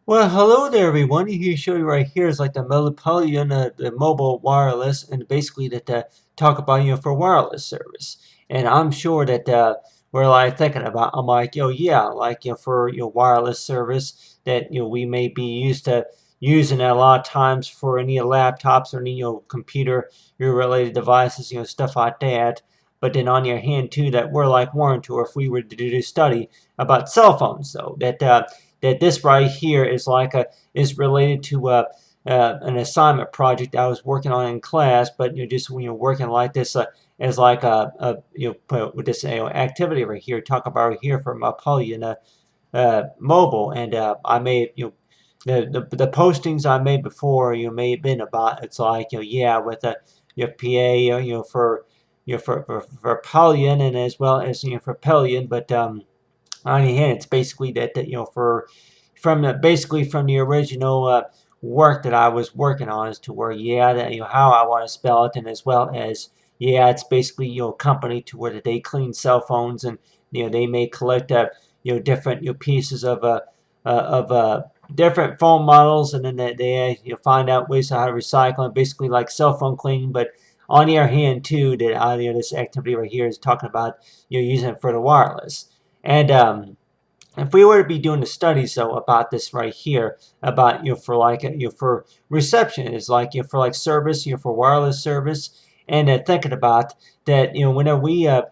Well, hello there, everyone. Here, show you right here is like the Milo-Pillion, the mobile wireless, and basically that talk about for wireless service. And I'm sure that we're like thinking about. I'm like, yeah, like for wireless service that we may be used to using it a lot of times for any laptops or any computer related devices, stuff like that. But then on your hand too, that we're like warranted, or if we were to do a study about cell phones, though that this right here is like is related to an assignment project I was working on in class, but just working like this as like with this activity right here, talk about right here from Milo-Pillion mobile, and I made the postings I made before may have been about it's like yeah with your PA for for Pillion and as well as for Pillion, but on the hand, it's basically that for from basically from the original work that I was working on as to where yeah that how I want to spell it, and as well as yeah it's basically a company to where they clean cell phones, and they may collect different pieces of different phone models, and then they find out ways how to recycle and basically like cell phone cleaning. But on the other hand too, that this activity right here is talking about using it for the wireless. And if we were to be doing the studies though about this right here, about for like for reception is like for like service, for wireless service, and thinking about that whenever we you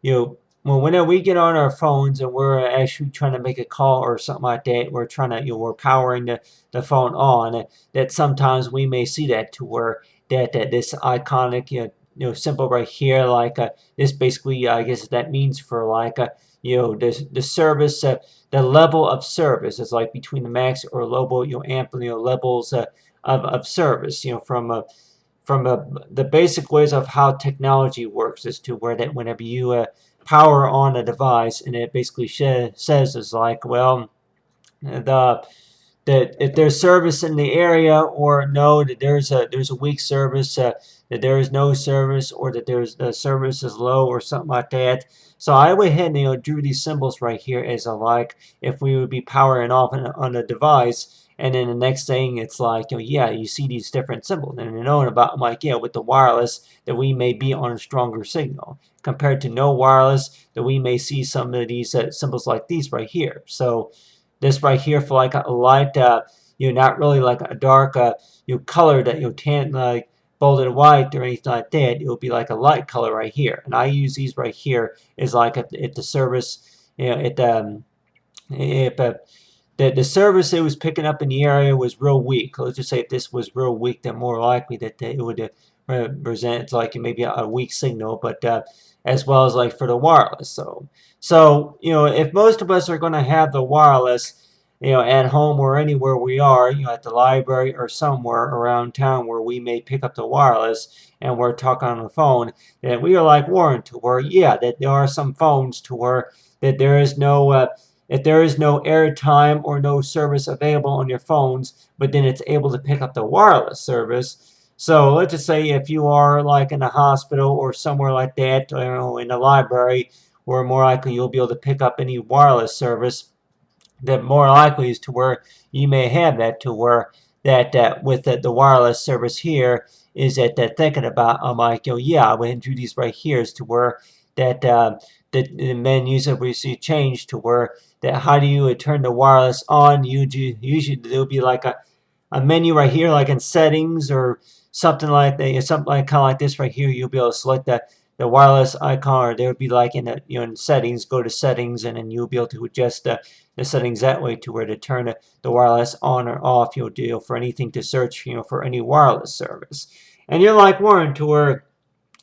know whenever we get on our phones and we're actually trying to make a call or something like that, we're trying to we're powering the phone on, that sometimes we may see that to where that this iconic symbol right here, like this basically I guess that means for like the service, the level of service is like between the max or low amp levels of service, from the basic ways of how technology works, is to where that whenever you power on a device, and it basically says is like, well, the that if there's service in the area, or no, that there's a weak service, that there is no service, or that there's the service is low or something like that. So I went ahead and drew these symbols right here as a like if we would be powering off on a device, and then the next thing it's like yeah, you see these different symbols, and knowing about, I'm like, yeah, with the wireless that we may be on a stronger signal compared to no wireless, that we may see some of these symbols like these right here. So this right here for like a light, not really like a dark, color that tan like bolded white or anything like that. It will be like a light color right here, and I use these right here is like if the service, if the service it was picking up in the area was real weak. Let's just say if this was real weak, then more likely that it would represent like maybe a weak signal, but as well as like for the wireless. So if most of us are going to have the wireless, at home or anywhere we are, at the library or somewhere around town where we may pick up the wireless and we're talking on the phone, that we are like warned to where, yeah, that there are some phones to where that there is no if there is no airtime or no service available on your phones, but then it's able to pick up the wireless service. So let's just say if you are like in a hospital or somewhere like that, in a library, where more likely you'll be able to pick up any wireless service, that more likely is to where you may have that to where that with the wireless service here is that thinking about, I'm like, yeah, I went through these right here is to where that the menus that we see change to where that how do you turn the wireless on. Usually there'll be like a menu right here, like in settings or something like that, something like kind of like this right here. You'll be able to select the wireless icon, or there would be like in the in settings, go to settings, and then you'll be able to adjust the settings that way to where to turn the wireless on or off. You'll do for anything to search for any wireless service, and you're like Warren to where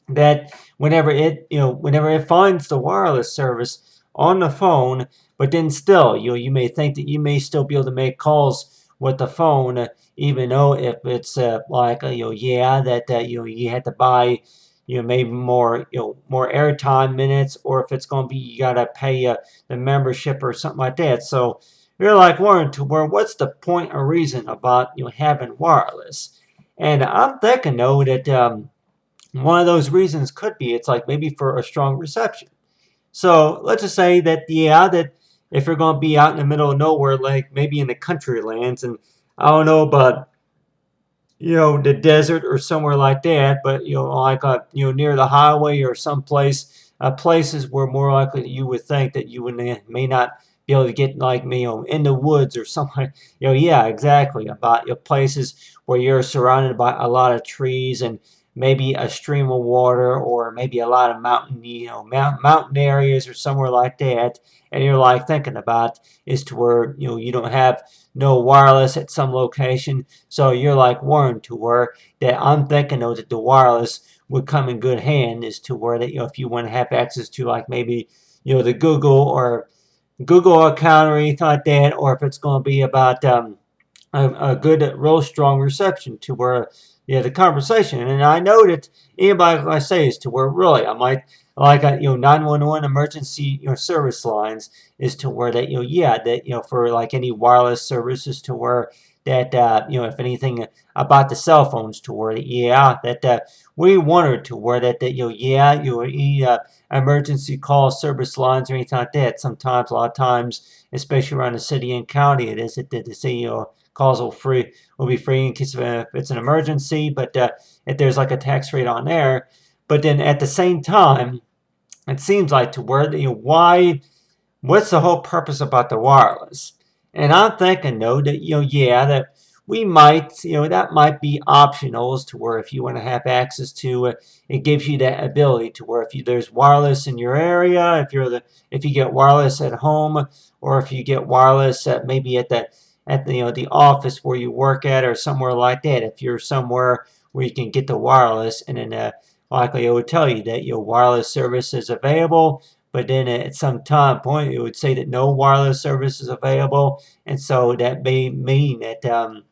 that whenever it finds the wireless service on the phone, but then still you may think that you may still be able to make calls with the phone, even though if it's like yeah that you had to buy maybe more more airtime minutes, or if it's going to be you gotta pay the membership or something like that. So you're like Warren to where what's the point or reason about having wireless? And I'm thinking though that one of those reasons could be it's like maybe for a strong reception. So let's just say that yeah, that if you're going to be out in the middle of nowhere, like maybe in the country lands, and I don't know about the desert or somewhere like that, but like near the highway or someplace, places where more likely you would think that you would may not be able to get, like in the woods or something. Yeah, exactly, about places where you're surrounded by a lot of trees and maybe a stream of water, or maybe a lot of mountain mountain areas or somewhere like that, and you're like thinking about is to where you don't have no wireless at some location. So you're like warned to where that I'm thinking though that the wireless would come in good hand, is to where that if you want to have access to, like maybe the Google account or anything like that, or if it's going to be about a good, real strong reception to where the conversation. And I know that anybody, like I say, is to where really I might like 911 emergency service lines, is to where that yeah, that for like any wireless services, to where that if anything about the cell phones, to where that yeah, that we wondered to where that yeah, any emergency call service lines or anything like that. Sometimes, a lot of times, especially around the city and county, it is that they say calls will be free in case of if it's an emergency, but if there's like a tax rate on there. But then at the same time, it seems like to where why, what's the whole purpose about the wireless? And I'm thinking though that yeah, that we might that might be optional, as to where if you want to have access to it gives you that ability to where if there's wireless in your area, if you get wireless at home, or if you get wireless at maybe at the office where you work at, or somewhere like that, if you're somewhere where you can get the wireless, and then likely it would tell you that your wireless service is available, but then at some time point it would say that no wireless service is available. And so that may mean that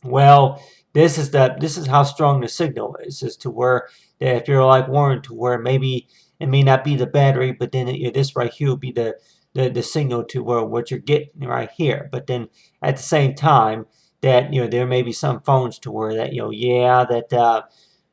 well, this is how strong the signal is to where that if you're like warned to where maybe it may not be the battery, but then this right here will be the signal to where what you're getting right here. But then at the same time that there may be some phones to where that yeah, that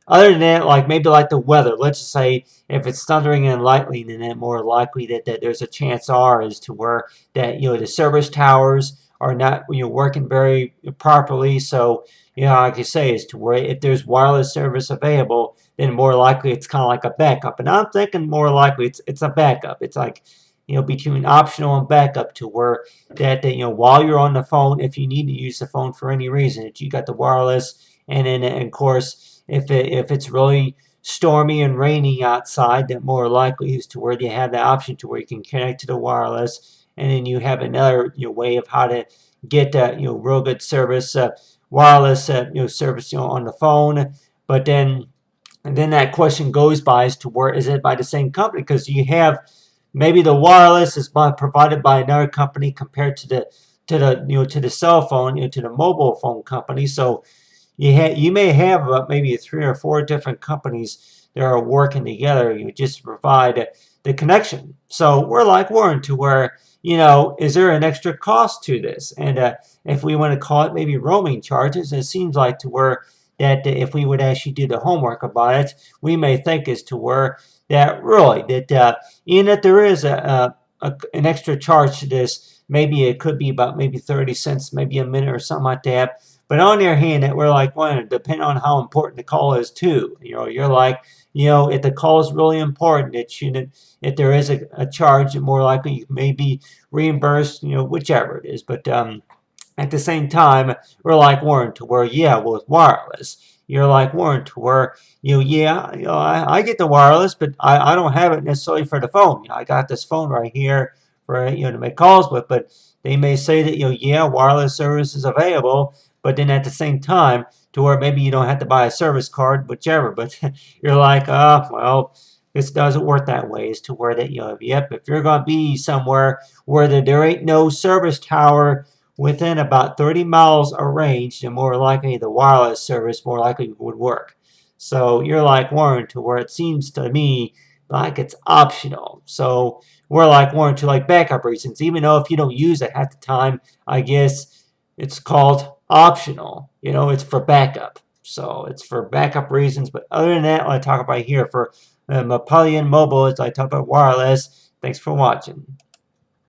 other than that, like maybe like the weather, let's just say if it's thundering and lightning, then more likely that there's a chance are is to where that the service towers are not working very properly. So like you say, is to where if there's wireless service available, then more likely it's kind of like a backup. And I'm thinking more likely it's a backup. It's like between optional and backup, to where that while you're on the phone, if you need to use the phone for any reason, that you got the wireless. And then of course if it's really stormy and rainy outside, that more likely is to where you have the option to where you can connect to the wireless, and then you have another way of how to get real good service, wireless service on the phone. But then and then that question goes by as to where is it by the same company, because you have maybe the wireless is provided by another company compared to the cell phone, to the mobile phone company. So you may have maybe 3 or 4 different companies that are working together just to provide the connection. So we're into where is there an extra cost to this? And if we want to call it maybe roaming charges, it seems like to where that if we would actually do the homework about it, we may think as to where that really that even if there is an extra charge to this, maybe it could be about maybe 30 cents, maybe a minute or something like that. But on the other hand, that we're like, well, depending on how important the call is too. You're like, if the call is really important, it shouldn't. If there is a charge, more likely you may be reimbursed, whichever it is. But at the same time, we're like warned to where, yeah, well, with wireless, you're like warned to where, yeah, I get the wireless, but I don't have it necessarily for the phone. I got this phone right here for, to make calls with, but they may say that, yeah, wireless service is available, but then at the same time, to where maybe you don't have to buy a service card, whichever, but you're like, well, this doesn't work that way, as to where that, yep, if you're going to be somewhere where there ain't no service tower within about 30 miles of range, then more likely the wireless service more likely would work. So you're like warned to where it seems to me like it's optional. So we're like warned to like backup reasons, even though if you don't use it at the time, I guess it's called optional. It's for backup. So it's for backup reasons. But other than that, what I talk about here for Milo-Pillion Mobile, as I talk about wireless. Thanks for watching.